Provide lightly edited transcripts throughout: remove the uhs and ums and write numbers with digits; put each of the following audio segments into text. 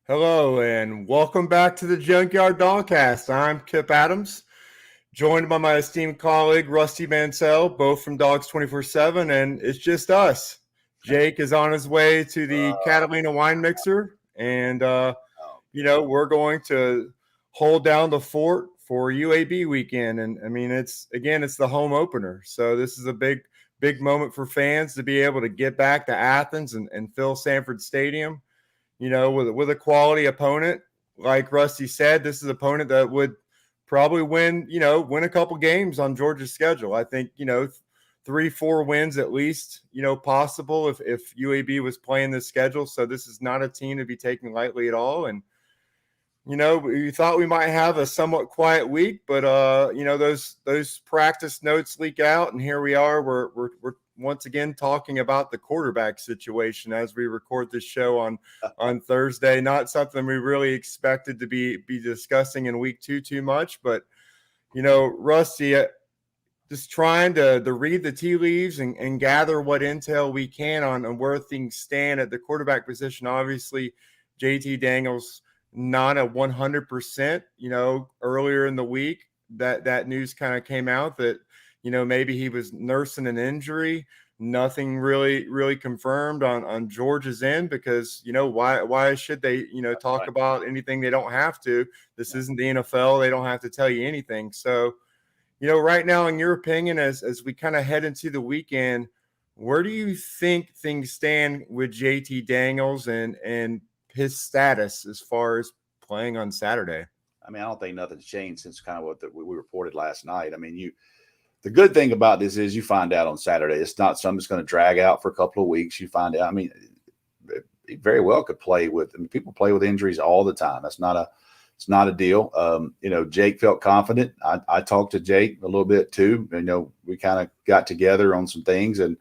Hello and welcome back to the Junkyard Dawgcast. I'm Kipp Adams, joined by my esteemed colleague Rusty Mansell, both from Dogs 24/7, and it's just us. Jake is on his way to the Catalina wine mixer, and we're going to hold down the fort for UAB weekend. And I mean, it's the home opener, so this is a big moment for fans to be able to get back to Athens and fill Sanford Stadium. With a quality opponent, like Rusty said, this is an opponent that would probably win a couple games on Georgia's schedule. I think, 3-4 wins at least, possible if UAB was playing this schedule. So this is not a team to be taken lightly at all. And, we thought we might have a somewhat quiet week, but, those practice notes leak out, and here we are. We're once again talking about the quarterback situation as we record this show on Thursday. Not something we really expected to be discussing in week two too much, but Rusty, just trying to read the tea leaves and gather what intel we can on where things stand at the quarterback position. Obviously, JT Daniels not at 100%. Earlier in the week that news kind of came out that maybe he was nursing an injury. Nothing really confirmed on Georgia's end because, why should they, talk about anything they don't have to? This isn't the NFL. They don't have to tell you anything. So, right now, in your opinion, as we kind of head into the weekend, where do you think things stand with JT Daniels and his status as far as playing on Saturday? I mean, I don't think nothing's changed since kind of what we reported last night. I mean, the good thing about this is you find out on Saturday. It's not something that's going to drag out for a couple of weeks. You find out. I mean, he very well could play with. I mean, people play with injuries all the time. It's not a deal. Jake felt confident. I talked to Jake a little bit too. We kind of got together on some things, and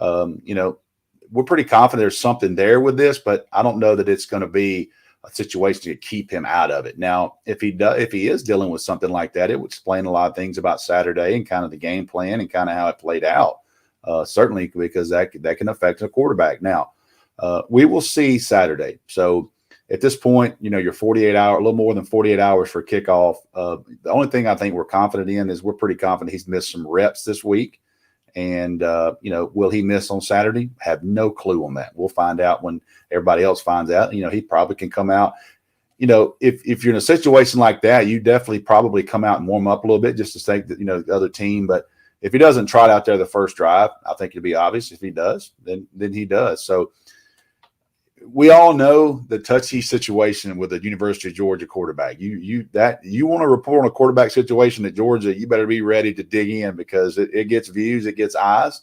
we're pretty confident there's something there with this. But I don't know that it's going to be a situation to keep him out of it. Now, if he is dealing with something like that, it would explain a lot of things about Saturday and kind of the game plan and kind of how it played out. Certainly, because that can affect a quarterback. Now, we will see Saturday. So at this point, you're 48 hours, a little more than 48 hours for kickoff. The only thing I think we're confident in is we're pretty confident he's missed some reps this week. And, will he miss on Saturday? Have no clue on that. We'll find out when everybody else finds out. He probably can come out. If you're in a situation like that, you definitely probably come out and warm up a little bit just to say that, the other team. But if he doesn't trot out there the first drive, I think it'll be obvious. If he does, then he does. So we all know the touchy situation with the University of Georgia quarterback. You want to report on a quarterback situation at Georgia, you better be ready to dig in because it gets views, it gets eyes.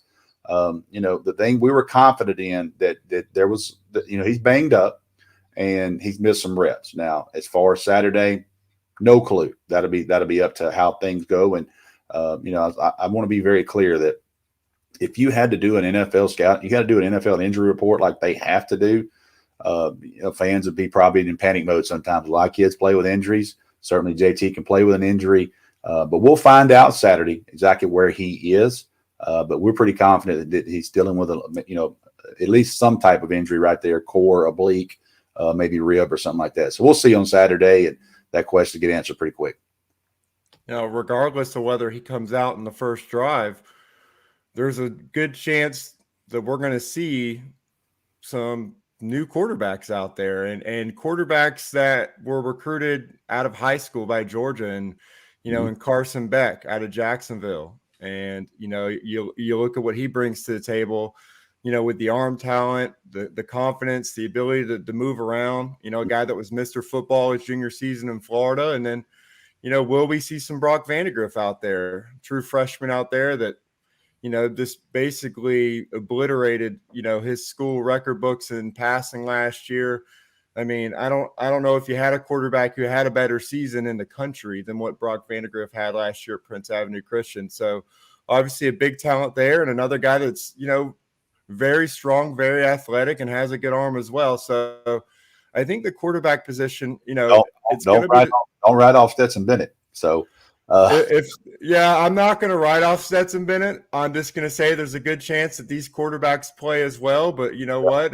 The thing we were confident in that there was, he's banged up and he's missed some reps. Now, as far as Saturday, no clue. That'll be up to how things go. And I want to be very clear that if you had to do an NFL scout, you got to do an NFL injury report like they have to do. Fans would be probably in panic mode sometimes. A lot of kids play with injuries. Certainly JT can play with an injury. But we'll find out Saturday exactly where he is. But we're pretty confident that he's dealing with at least some type of injury right there, core, oblique, maybe rib or something like that. So we'll see on Saturday, and that question will get answered pretty quick. Regardless of whether he comes out in the first drive, there's a good chance that we're going to see some new quarterbacks out there and quarterbacks that were recruited out of high school by Georgia and, and Carson Beck out of Jacksonville. And, you look at what he brings to the table, with the arm talent, the confidence, the ability to move around, a guy that was Mr. Football his junior season in Florida. And then, will we see some Brock Vandegrift out there, true freshman out there that, this basically obliterated, his school record books in passing last year. I mean, I don't know if you had a quarterback who had a better season in the country than what Brock Vandegrift had last year at Prince Avenue Christian. So obviously a big talent there and another guy that's, very strong, very athletic and has a good arm as well. So I think the quarterback position, don't write off Stetson Bennett. So I'm not going to write off Stetson Bennett. I'm just going to say there's a good chance that these quarterbacks play as well. But you know what?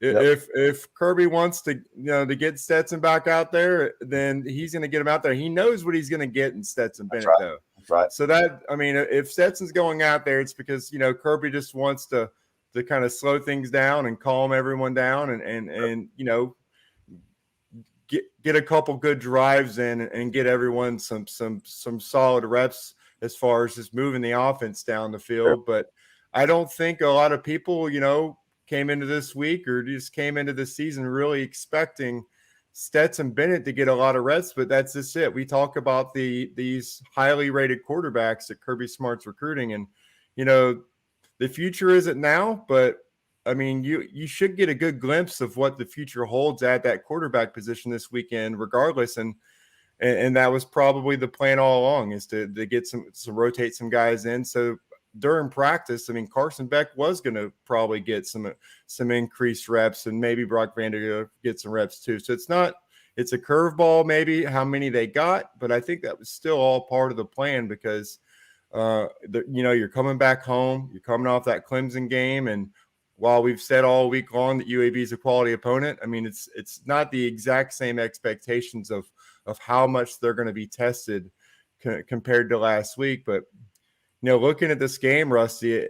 If Kirby wants to, to get Stetson back out there, then he's going to get him out there. He knows what he's going to get in Stetson Bennett, though. That's right. So if Stetson's going out there, it's because Kirby just wants to kind of slow things down and calm everyone down, and get a couple good drives in and get everyone some solid reps as far as just moving the offense down the field. But I don't think a lot of people, came into this week or just came into the season really expecting Stetson Bennett to get a lot of reps, but that's just it. We talk about these highly rated quarterbacks that Kirby Smart's recruiting, and the future isn't now, but I mean, you should get a good glimpse of what the future holds at that quarterback position this weekend, regardless. And that was probably the plan all along, is to get some rotate some guys in. So during practice, I mean, Carson Beck was going to probably get some increased reps, and maybe Brock Vanderbilt get some reps too. So it's a curveball, maybe how many they got, but I think that was still all part of the plan, because you're coming back home, you're coming off that Clemson game, and while we've said all week long that UAB is a quality opponent, I mean, it's not the exact same expectations of how much they're going to be tested compared to last week. But looking at this game, Rusty,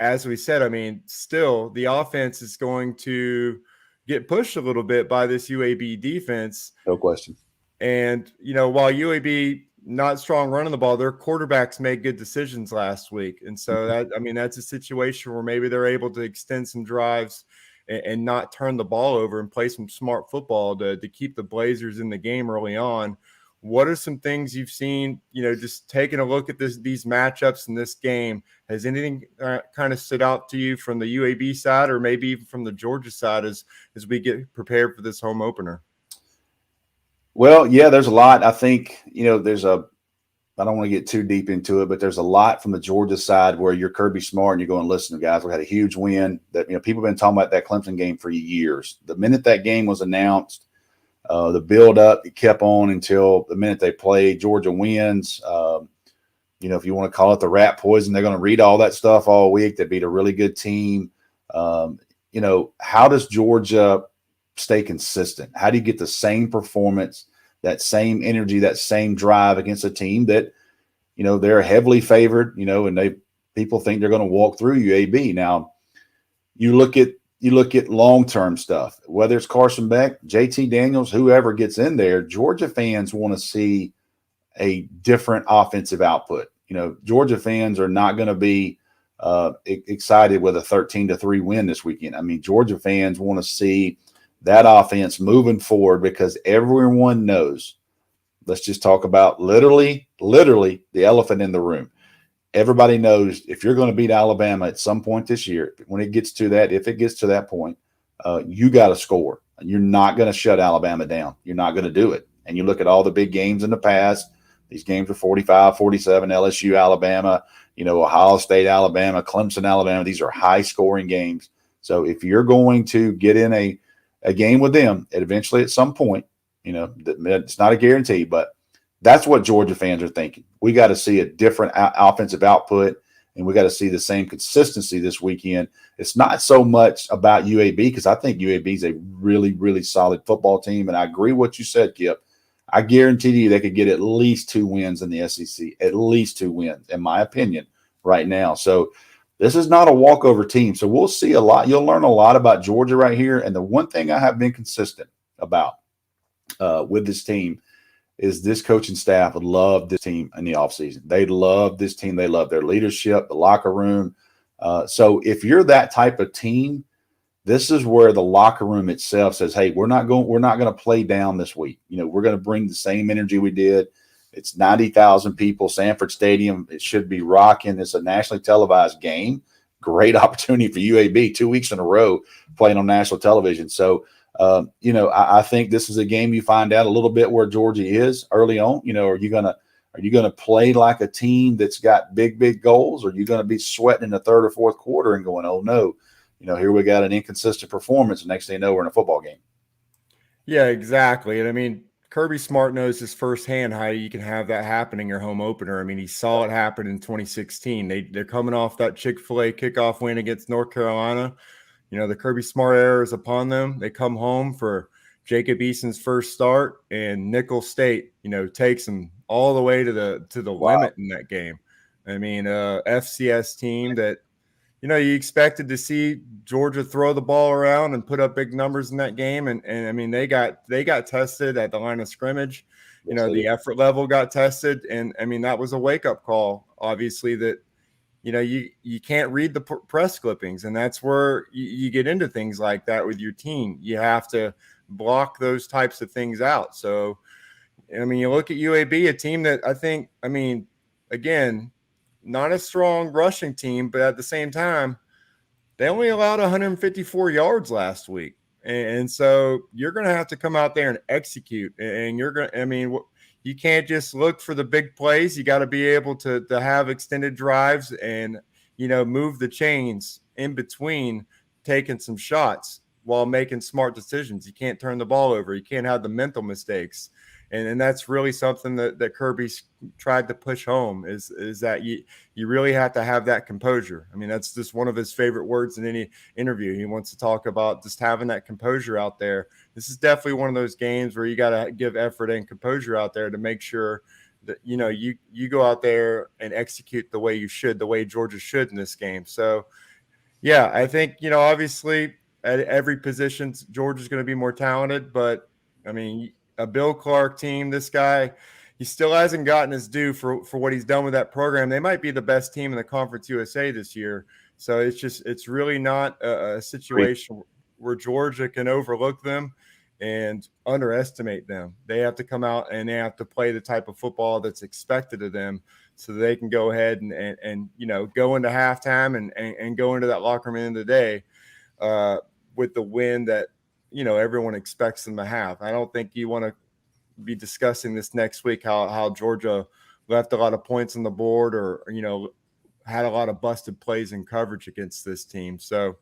as we said, I mean, still the offense is going to get pushed a little bit by this UAB defense. No question. And, while UAB not strong running the ball, their quarterbacks made good decisions last week. And so that's a situation where maybe they're able to extend some drives and not turn the ball over and play some smart football to keep the Blazers in the game early on. What are some things you've seen, just taking a look at these matchups in this game? Has anything kind of stood out to you from the UAB side, or maybe even from the Georgia side as we get prepared for this home opener? Well, yeah, there's a lot. I think, I don't want to get too deep into it, but there's a lot from the Georgia side where you're Kirby Smart and you're going, listen, guys, we had a huge win. That people have been talking about that Clemson game for years. The minute that game was announced, the build-up, it kept on until the minute they played. Georgia wins. If you want to call it the rat poison, they're going to read all that stuff all week. They beat a really good team. How does Georgia stay consistent? How do you get the same performance, that same energy, that same drive against a team that, they're heavily favored, and people think they're going to walk through UAB. Now, you look at long-term stuff, whether it's Carson Beck, JT Daniels, whoever gets in there, Georgia fans want to see a different offensive output. Georgia fans are not going to be excited with a 13-3 win this weekend. I mean, Georgia fans want to see that offense moving forward, because everyone knows, let's just talk about literally the elephant in the room. Everybody knows if you're going to beat Alabama at some point this year, if it gets to that point, you got to score. You're not going to shut Alabama down. You're not going to do it. And you look at all the big games in the past, these games were 45, 47, LSU, Alabama, Ohio State, Alabama, Clemson, Alabama. These are high-scoring games. So if you're going to get in a game with them, eventually at some point, it's not a guarantee, but that's what Georgia fans are thinking. We got to see a different offensive output, and we got to see the same consistency this weekend. It's not so much about UAB, because I think UAB is a really, really solid football team, and I agree with what you said, Kipp. I guarantee you they could get at least 2 wins in the SEC, at least 2 wins, in my opinion, right now. So this is not a walkover team. So we'll see a lot. You'll learn a lot about Georgia right here. And the one thing I have been consistent about with this team is this coaching staff love this team in the offseason. They love this team. They love their leadership, the locker room. So if you're that type of team, this is where the locker room itself says, hey, we're not going to play down this week. We're going to bring the same energy we did. It's 90,000 people, Sanford Stadium. It should be rocking. It's a nationally televised game. Great opportunity for UAB, 2 weeks in a row playing on national television. So, I think this is a game you find out a little bit where Georgia is early on. Are you going to play like a team that's got big goals? Or are you going to be sweating in the third or fourth quarter and going, oh no, here we got an inconsistent performance. And next thing you know, we're in a football game. Yeah, exactly. And I mean, Kirby Smart knows this firsthand how you can have that happen in your home opener. I mean, he saw it happen in 2016. They're coming off that Chick-fil-A kickoff win against North Carolina. the Kirby Smart era is upon them. They come home for Jacob Eason's first start, and Nicholls State, takes them all the way to the limit in that game. I mean, FCS team that, you expected to see Georgia throw the ball around and put up big numbers in that game. And I mean, they got tested at the line of scrimmage. The effort level got tested. And I mean, that was a wake-up call, obviously, that, you can't read the press clippings. And that's where you get into things like that with your team. You have to block those types of things out. So, I mean, you look at UAB, a team that I think, again, not a strong rushing team, but at the same time, they only allowed 154 yards last week. And so you're going to have to come out there and execute. And you're going to, you can't just look for the big plays. You got to be able to have extended drives and, move the chains in between taking some shots while making smart decisions. You can't turn the ball over. You can't have the mental mistakes. And that's really something that Kirby's tried to push home is that you really have to have that composure. I mean, that's just one of his favorite words in any interview. He wants to talk about just having that composure out there. This is definitely one of those games where you got to give effort and composure out there to make sure that, you go out there and execute the way you should, the way Georgia should in this game. So, yeah, I think, obviously at every position, Georgia's going to be more talented, but I mean, a Bill Clark team, this guy, he still hasn't gotten his due for what he's done with that program. They might be the best team in the Conference USA this year. So it's really not a situation where Georgia can overlook them and underestimate them. They have to come out and they have to play the type of football that's expected of them so they can go ahead and go into halftime and go into that locker room at the end of the day with the win that, everyone expects them to have. I don't think you want to be discussing this next week, how Georgia left a lot of points on the board or, had a lot of busted plays in coverage against this team. So,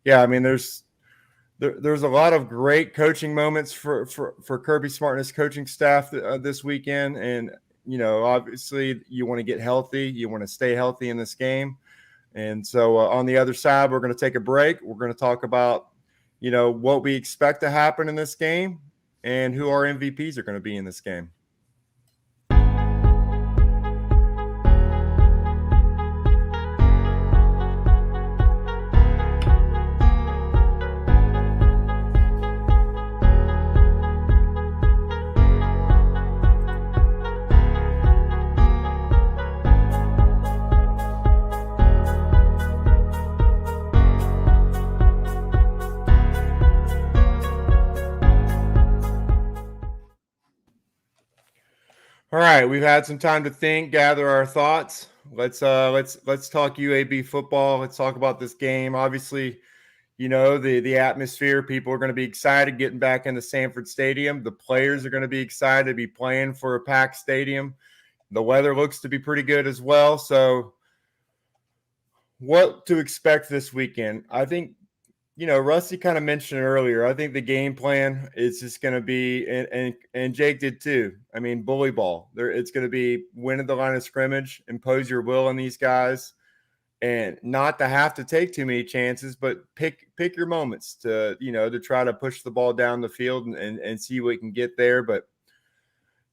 yeah, I mean, there's a lot of great coaching moments for Kirby Smart and his coaching staff this weekend. And, obviously you want to get healthy. You want to stay healthy in this game. And so on the other side, we're going to take a break. We're going to talk about, what we expect to happen in this game and who our MVPs are going to be in this game. All right, we've had some time to think, gather our thoughts. Let's talk UAB football. Let's talk about this game. Obviously, the atmosphere. People are going to be excited getting back into Sanford Stadium. The players are going to be excited to be playing for a packed stadium. The weather looks to be pretty good as well. So, what to expect this weekend? I think, Rusty kind of mentioned it earlier. I think the game plan is just going to be, and Jake did too. I mean, bully ball. It's going to be win at the line of scrimmage, impose your will on these guys, and not to have to take too many chances, but pick your moments to try to push the ball down the field and see what you can get there. But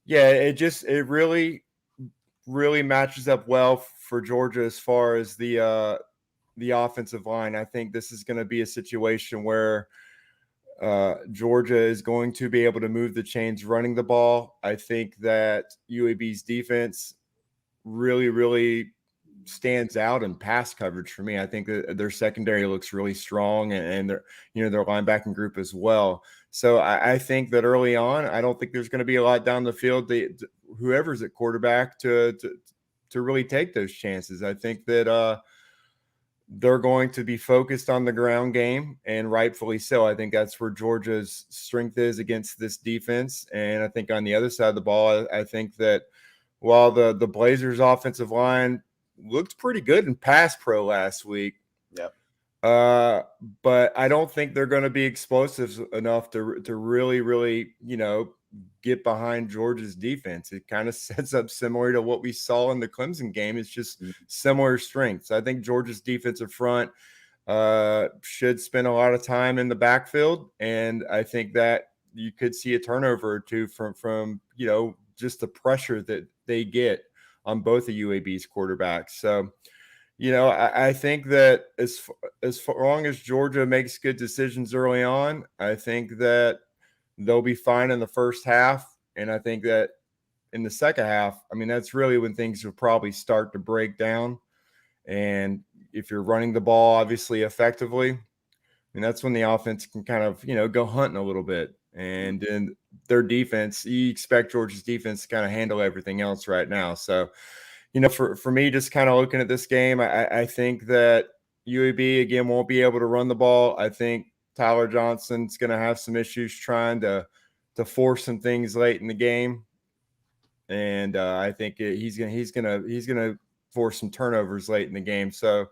yeah, it really matches up well for Georgia as far as the offensive line. I think this is going to be a situation where Georgia is going to be able to move the chains running the ball. I think that UAB's defense really, really stands out in pass coverage for me. I think that their secondary looks really strong and their linebacking group as well. So I think that early on, I don't think there's going to be a lot down the field. Whoever's at quarterback to really take those chances. I think that they're going to be focused on the ground game, and rightfully so. I think that's where Georgia's strength is against this defense. And I think on the other side of the ball, I think that while the Blazers' offensive line looked pretty good in pass pro last week, yep. But I don't think they're going to be explosive enough to really, really, get behind Georgia's defense. It kind of sets up similar to what we saw in the Clemson game. It's just similar strengths. I think Georgia's defensive front should spend a lot of time in the backfield, and I think that you could see a turnover or two from just the pressure that they get on both of UAB's quarterbacks. So, I think that as long as Georgia makes good decisions early on, I think that they'll be fine in the first half, and I think that in the second half, I mean, that's really when things will probably start to break down. And if you're running the ball obviously effectively, I mean, that's when the offense can kind of, go hunting a little bit. And in their defense, you expect Georgia's defense to kind of handle everything else right now. So, for me, just kind of looking at this game, I think that UAB, again, won't be able to run the ball. I think Tyler Johnson's going to have some issues trying to force some things late in the game. And I think he's gonna force some turnovers late in the game. So,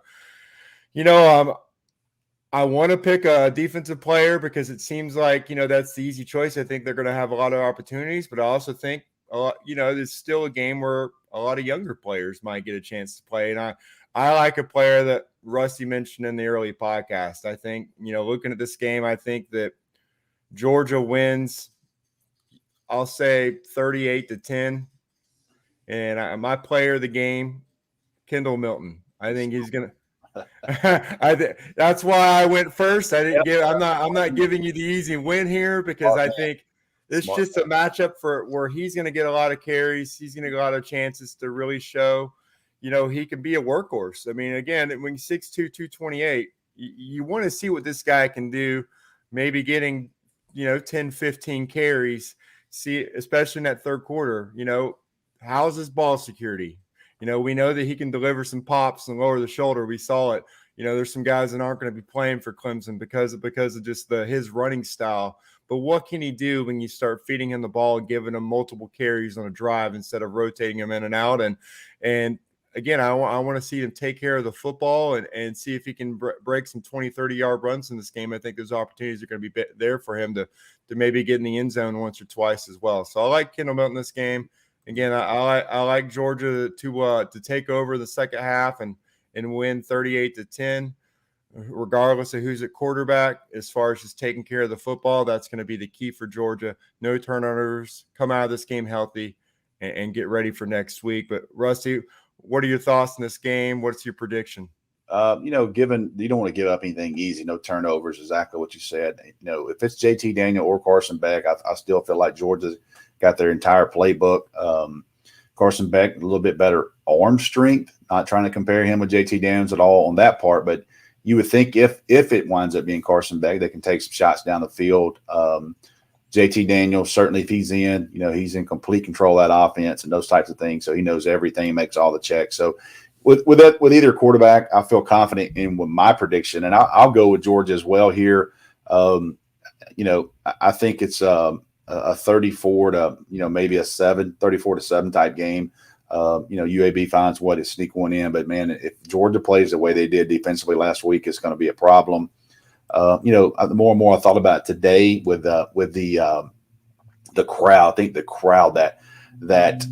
I want to pick a defensive player because it seems like that's the easy choice. I think they're going to have a lot of opportunities, but I also think there's still a game where a lot of younger players might get a chance to play. And I like a player that Rusty mentioned in the early podcast. I think looking at this game, I think that Georgia wins. I'll say 38-10. And my player of the game, Kendall Milton. I think he's gonna. That's why I went first. I'm not giving you the easy win here because I think it's just a matchup for where he's going to get a lot of carries. He's going to get a lot of chances to really show, he can be a workhorse. I mean, again, when he's 6'2", 228, you want to see what this guy can do. Maybe getting 10, 15 carries. See, especially in that third quarter. How's his ball security? We know that he can deliver some pops and lower the shoulder. We saw it. There's some guys that aren't going to be playing for Clemson because of just his running style. But what can he do when you start feeding him the ball and giving him multiple carries on a drive instead of rotating him in and out? And again, I want to see him take care of the football and see if he can break some 20, 30-yard runs in this game. I think those opportunities are going to be there for him to maybe get in the end zone once or twice as well. So I like Kendall Milton this game. Again, I like Georgia to take over the second half and win 38-10, regardless of who's at quarterback. As far as just taking care of the football, that's going to be the key for Georgia. No turnovers, come out of this game healthy, and get ready for next week. But Rusty, what are your thoughts on this game? What's your prediction? Given you don't want to give up anything easy, no turnovers, exactly what you said. If it's JT Daniel or Carson Beck, I still feel like Georgia's got their entire playbook. Carson Beck, a little bit better arm strength. Not trying to compare him with JT Daniels at all on that part, but you would think if it winds up being Carson Beck, they can take some shots down the field. JT Daniels, certainly if he's in, he's in complete control of that offense and those types of things. So he knows everything, makes all the checks. So with either quarterback, I feel confident in with my prediction, and I'll go with Georgia as well here. I think it's a 34 to maybe a 34-7 type game. UAB finds what to sneak one in, but man, if Georgia plays the way they did defensively last week, it's going to be a problem. The more and more I thought about it today with the crowd. I think the crowd that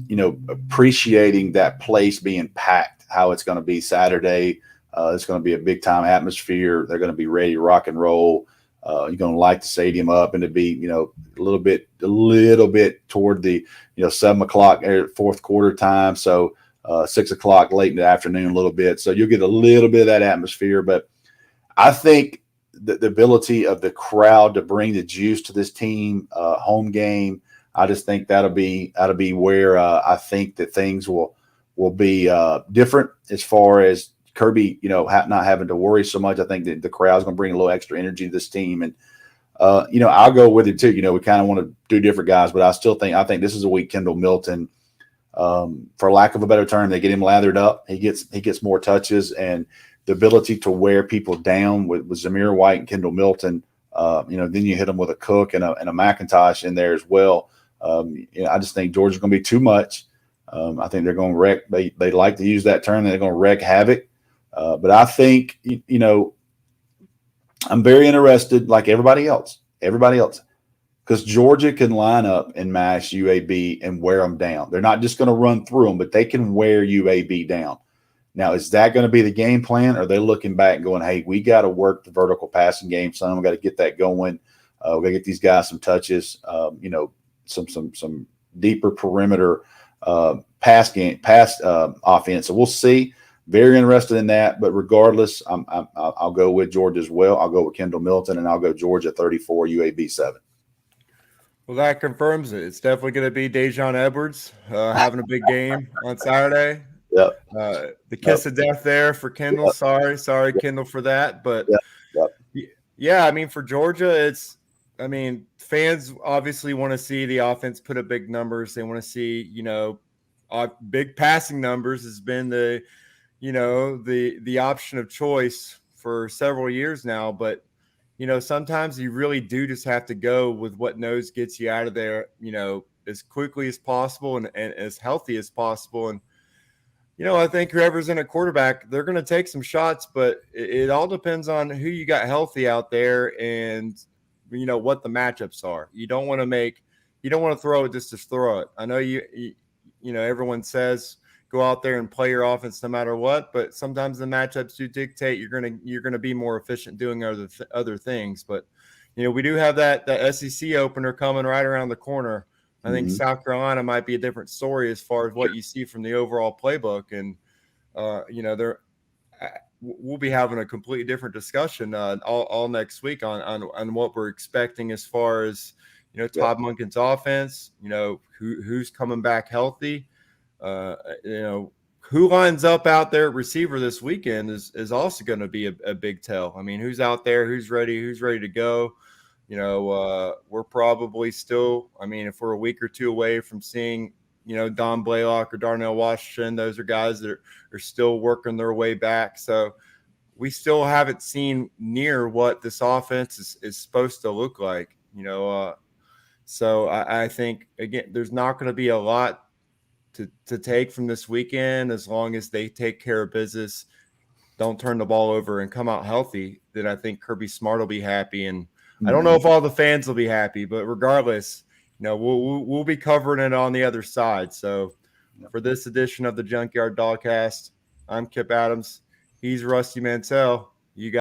appreciating that place being packed, how it's going to be Saturday. It's going to be a big time atmosphere. They're going to be ready to rock and roll. You're going to light the stadium up, and to be, a little bit toward the, 7 o'clock fourth quarter time. So 6 o'clock late in the afternoon, a little bit. So you'll get a little bit of that atmosphere. But I think the ability of the crowd to bring the juice to this team, home game, I just think that'll be where I think that things will be different as far as Kirby, not having to worry so much. I think that the crowd's going to bring a little extra energy to this team. And, I'll go with it too. We kind of want to do different guys, but I think this is a week Kendall Milton, for lack of a better term, they get him lathered up. He gets more touches, and the ability to wear people down with Zamir White and Kendall Milton. Then you hit them with a Cook and a McIntosh in there as well. I just think Georgia's going to be too much. I think they're going to wreck. They like to use that term. They're going to wreak havoc. But I think, I'm very interested, like everybody else, because Georgia can line up and mash UAB and wear them down. They're not just going to run through them, but they can wear UAB down. Now, is that going to be the game plan? Or are they looking back and going, hey, we got to work the vertical passing game, son. We got to get that going. We got to get these guys some touches, some deeper perimeter pass offense. So we'll see. Very interested in that. But regardless, I'll go with Georgia as well. I'll go with Kendall Milton, and I'll go Georgia 34, UAB 7. Well, that confirms it. It's definitely going to be Dejon Edwards having a big game on Saturday. Yep. The kiss of death there for Kendall. Yep. Sorry, Kendall, for that. But yeah, I mean, for Georgia, fans obviously want to see the offense put up big numbers. They want to see, big passing numbers has been the option of choice for several years now. But, sometimes you really do just have to go with what nose gets you out of there, as quickly as possible and as healthy as possible. And, I think whoever's in a quarterback, they're going to take some shots, but it all depends on who you got healthy out there and, what the matchups are. You don't want to throw it just to throw it. I know everyone says go out there and play your offense no matter what, but sometimes the matchups do dictate you're going to be more efficient doing other things. But, we do have that SEC opener coming right around the corner. I think South Carolina might be a different story as far as what you see from the overall playbook. And, we'll be having a completely different discussion all next week on what we're expecting as far as, Todd Monken's offense, who's coming back healthy, who lines up out there at receiver this weekend is also going to be a big tell. I mean, who's out there, who's ready to go. We're probably still, if we're a week or two away from seeing, Don Blaylock or Darnell Washington, those are guys that are still working their way back. So we still haven't seen near what this offense is supposed to look like, So I think, again, there's not going to be a lot to take from this weekend as long as they take care of business, don't turn the ball over and come out healthy. Then I think Kirby Smart will be happy. And I don't know if all the fans will be happy, but regardless, we'll be covering it on the other side. So for this edition of the Junkyard Dawgcast, I'm Kipp Adams. He's Rusty Mansell.